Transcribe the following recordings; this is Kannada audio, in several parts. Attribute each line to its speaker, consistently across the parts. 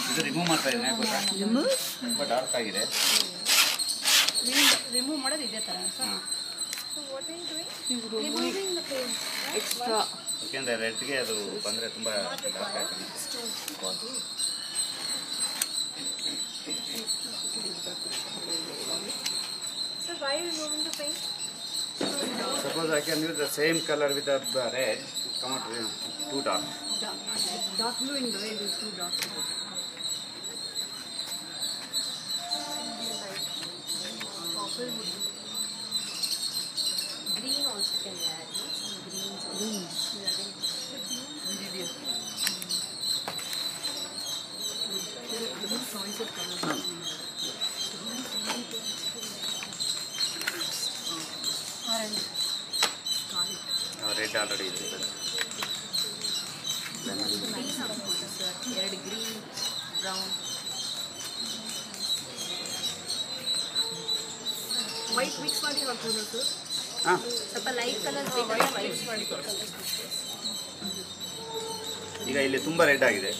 Speaker 1: ಇದು ರಿಮೂವ್ ಮಾಡ್ತಾ ಇದ್ದೀನಿ ಯಾಕೆ ಗೊತ್ತಾ? ತುಂಬ ಡಾರ್ಕ್ ಆಗಿದೆ.
Speaker 2: ರಿಮೂವ್ ಮಾಡೋದು ಇದೇ ಥರ ಎಕ್ಸ್ಟ್ರಾ,
Speaker 1: ಯಾಕೆಂದರೆ ರೆಡ್ಗೆ ಅದು ಬಂದರೆ ತುಂಬ ಡಾರ್ಕ್ ಆಗ್ತದೆ. Suppose I can use the same color with the red, come out too dark.
Speaker 2: Dark blue and red is too dark. Green also can add, no? Some greens. Choice of colors. Orange.
Speaker 1: Red already is there.
Speaker 2: Red, green, brown. White mix ಮಾಡಿ ಹಾಕೋದು ಸರ್. ಸ್ವಲ್ಪ ಲೈಟ್ ಕಲರ್ ಬೇಕಾದ್ರೆ ವೈಟ್ ಮಾಡಿ
Speaker 1: ಈಗ ಇಲ್ಲಿ ತುಂಬ ರೆಡ್ ಆಗಿದೆ,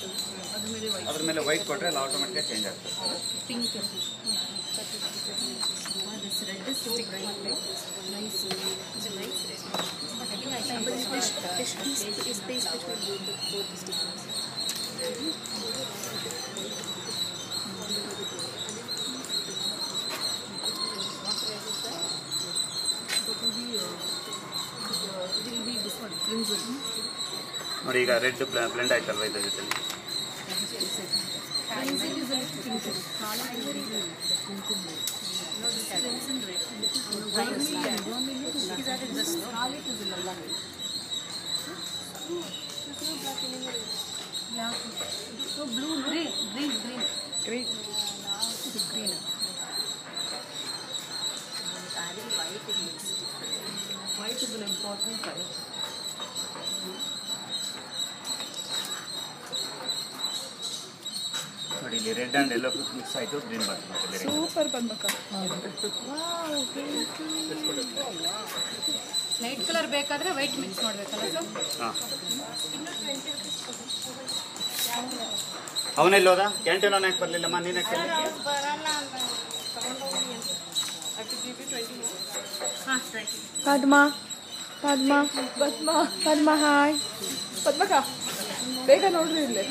Speaker 1: ಅದ್ರ ಮೇಲೆ ವೈಟ್ ಕೊಟ್ಟರೆ ಎಲ್ಲ ಆಟೋಮೆಟಿಕ್ ಚೇಂಜ್ ಆಗ್ತದೆ.
Speaker 2: Pink. This red is so bright. Nice. It's a nice red. This space between both the stickers.
Speaker 1: ನೋಡಿ ಈಗ ರೆಡ್ ಬ್ಲೆಂಡ್ ಆಯ್ತಲ್ವ ಇದ್ರ ಜೊತೆ.
Speaker 2: White is an important color.
Speaker 1: ನೋಡಿ ಇಲ್ಲಿ ರೆಡ್ ಆ್ಯಂಡ್ ಎಲ್ಲೋ ಮಿಕ್ಸ್ ಆಯಿತು, ಗ್ರೀನ್ ಬರ್ತದೆ.
Speaker 3: ಸೂಪರ್ ಬಂದಕ್ಕ.
Speaker 2: ಲೈಟ್ ಕಲರ್ ಬೇಕಾದ್ರೆ ವೈಟ್ ಮಿಕ್ಸ್ ಮಾಡಬೇಕಲ್ಲ ಸರ್?
Speaker 1: ಹಾಂ. ಅವನೆಲ್ಲಿ ಹೋದ? ಕ್ಯಾಂಟೀನ್ ಅವನು ಯಾಕೆ ಬರಲಿಲ್ಲಮ್ಮ? ನೀನು ಯಾಕೆ
Speaker 3: ಪದ್ಮಾ ಪದ್ಮಾ ಪದ್ಮಾ ಪದ್ಮಾ ಹಾಯ್ ಪದ್ಮಕ್ಕ ಬೇಗ ನೋಡ್ರಿ ಇಲ್ಲಿ.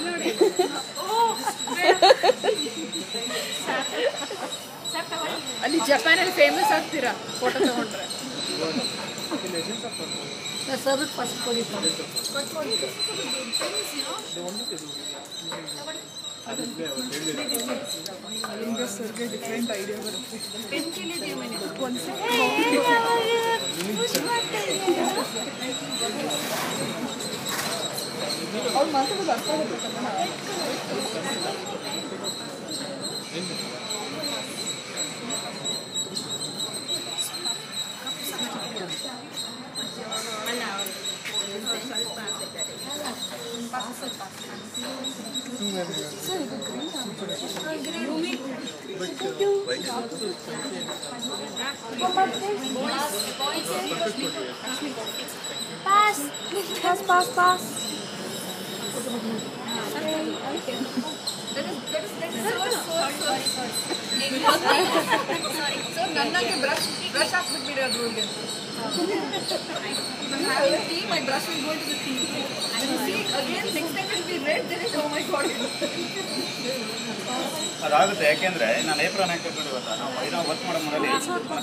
Speaker 3: ಅಲ್ಲಿ ಜಪಾನಲ್ಲಿ ಫೇಮಸ್ ಆಗ್ತೀರಾ ಫೋಟೋ ತಗೊಂಡ್ರೆ.
Speaker 2: ಸರ್ ಫಸ್ಟ್ ಕೊಡಿ.
Speaker 3: ಅಲ್ಲಿಂದ ಸರ್ಗೆ ಡಿಫ್ರೆಂಟ್ ಐಡಿಯಾ ಬರುತ್ತೆ. ಅವ್ರು ಮಾತಾಡೋದು ಅರ್ಥ ಆಗುತ್ತೆ ಕನ್ನಡ. Pass. ನನ್ನಂಗೆ ಬ್ರಷ್ ಹಾಕ್ಬಿಟ್ಬಿಡಿ ಅದು. My brush will go into the tea. And you see again next time it will be red. Then it's oh my god.
Speaker 1: ಅದಾಗುತ್ತೆ. ಯಾಕೆಂದರೆ ನಾನು ಏಪ್ರಾನ್ ಹಾಕಿಬಿಟ್ಟು ಗೊತ್ತಾ, ನಾವು ವರ್ಕ್ ಮಾಡೋ ಮೊದಲೇ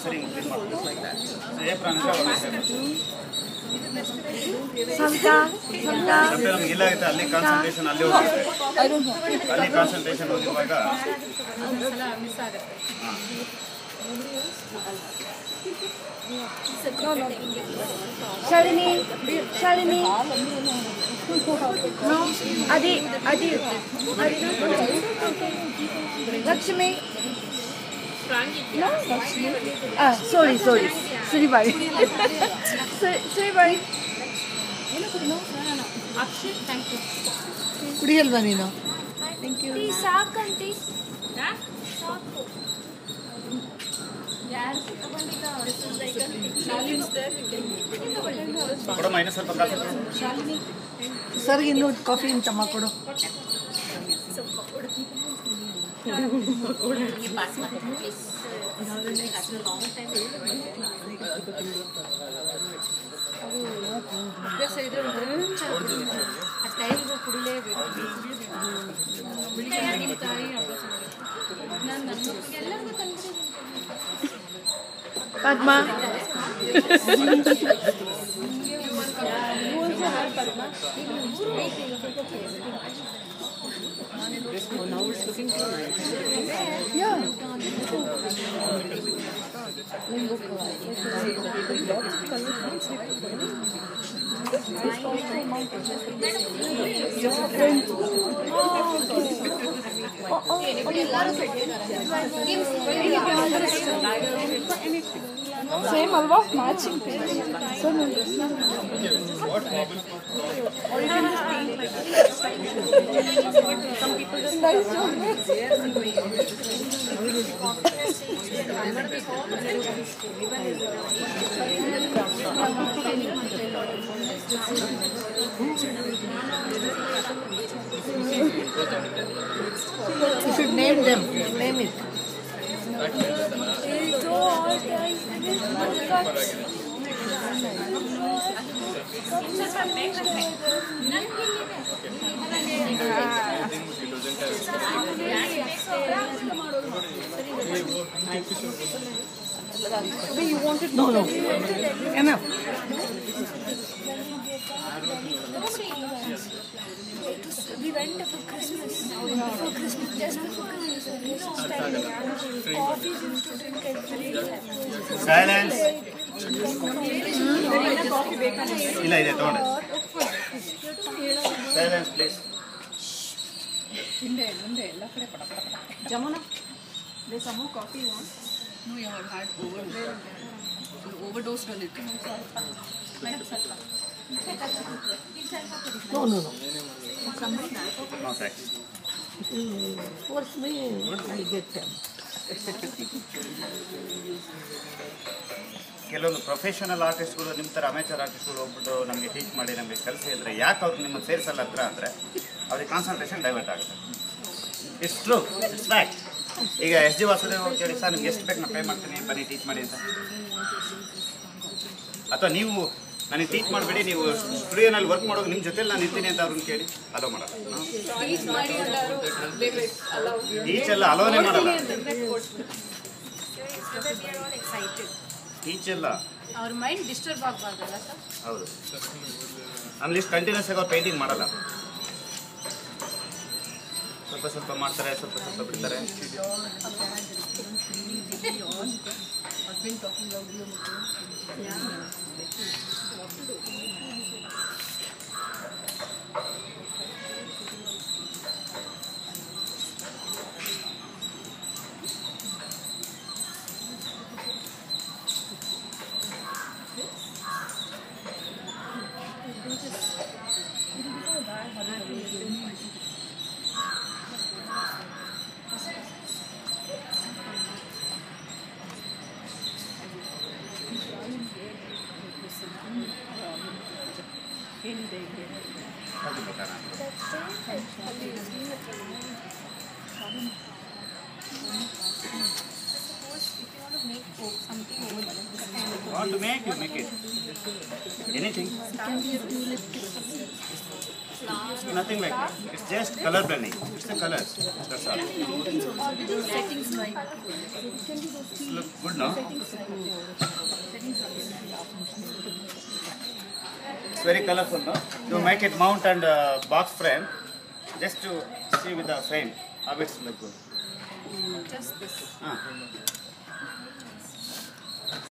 Speaker 1: ಸರಿ ಕ್ಲೀನ್ ಮಾಡ್ಬೋದು. ಏಪ್ರಾನ್ ನಮ್ಗೆ ಇಲ್ಲ ಆಗುತ್ತೆ. ಅಲ್ಲಿ ಕಾನ್ಸಂಟ್ರೇಷನ್ ಅಲ್ಲಿ ಹೋಗುತ್ತೆ. ಅಲ್ಲಿ ಕಾನ್ಸಂಟ್ರೇಷನ್ ಹೋಗಿರುವಾಗ
Speaker 2: ಮಿಸ್ ಆಗುತ್ತೆ.
Speaker 3: ಶಾಲಿನಿ ಅದಿ ಲಕ್ಷ್ಮಿ ಸಾರಿ ಶ್ರೀಬಾಯಿ ಕುಡಿಯಲ್ವಾ ನೀನು?
Speaker 4: ಸಾಕಂತಿ
Speaker 1: ಕೊಡಮ್ಮ ಇನ್ನೂ ಸ್ವಲ್ಪ ಕಾಫಿ.
Speaker 4: ಸರ್ ಇನ್ನೂ ಕಾಫಿ ಇಂತಮ್ಮ ಕೊಡು. ಪದ್ಮ ಸೇಮ್ ಅಲ್ವಾ matching sir You should name them. Name it. You wanted no. Enough.
Speaker 2: We went for Christmas. For Christmas, just before Christmas time. Coffee used to drink every day.
Speaker 1: Silence. ಇಲ್ಲ ಇದೆ ತಗೊಂಡೆ. Silence please.
Speaker 3: Jamuna, there's some more coffee you want? No, you have had overdosed on it.
Speaker 4: No.
Speaker 1: No thanks.
Speaker 4: Force me, I get them.
Speaker 1: ಕೆಲವೊಂದು ಪ್ರೊಫೆಷನಲ್ ಆರ್ಟಿಸ್ಟ್ಗಳು ನಿಮ್ಮ ಥರ ಅಮೇಚರ್ ಆರ್ಟಿಸ್ಟ್ಗಳು ಹೋಗ್ಬಿಟ್ಟು ನಮಗೆ ಟೀಚ್ ಮಾಡಿ ನಮಗೆ ಕಲಿಸಿ ಅಂದರೆ ಯಾಕೆ ಅವ್ರು ನಿಮ್ಮನ್ನು ಸೇರಿಸಲ್ಲ ಹತ್ರ ಅಂದರೆ ಅವ್ರಿಗೆ ಕಾನ್ಸಂಟ್ರೇಷನ್ ಡೈವರ್ಟ್ ಆಗುತ್ತೆ. It's true, it's fact. ಈಗ ಎಸ್ ಜಿ ವಾಸುದೇವ್ ಅವ್ರು ಕೇಳಿ ಸರ್ ನಿಮ್ಗೆ ಎಷ್ಟು ಬೇಕು ನಾನು ಪೇ ಮಾಡ್ತೀನಿ ಬನ್ನಿ ಟೀಚ್ ಮಾಡಿ ಅಂತ. ಅಥವಾ ನೀವು ನನಗೆ ಟೀಚ್ ಮಾಡಬೇಡಿ, ನೀವು ಸ್ಟುಡಿಯೋನಲ್ಲಿ ವರ್ಕ್ ಮಾಡೋದು ನಿಮ್ಮ ಜೊತೆಲಿ ನಾನು ಇರ್ತೀನಿ ಅಂತ ಅವ್ರನ್ನ ಕೇಳಿ ಅಲೋ ಮಾಡಲ್ಲ. ಟೀಚ್ ಎಲ್ಲ ಅಲೋನೇ ಮಾಡಲ್ಲ. ಟೀಚ್ ಎಲ್ಲ
Speaker 3: ಅವ್ರ ಮೈಂಡ್ ಡಿಸ್ಟರ್ಬ್ ಆಗಬಾರ್ದಲ್ಲ ಸರ್.
Speaker 1: ಹೌದು, ಆಮೇಲೆ ಇಷ್ಟು ಕಂಟಿನ್ಯೂಸ್ ಆಗಿ ಅವ್ರು ಪೇಂಟಿಂಗ್ ಮಾಡಲ್ಲ. ಸ್ವಲ್ಪ ಸ್ವಲ್ಪ ಮಾಡ್ತಾರೆ, ಸ್ವಲ್ಪ ಸ್ವಲ್ಪ ಬಿಡ್ತಾರೆ. Want to make, you make it. Anything. Nothing like that. It's just color blending. It's the colors. That's all. Look good, no? It's very colorful, no? You make it mount and box frame, just to see with the frame how it's look good.
Speaker 3: Just this.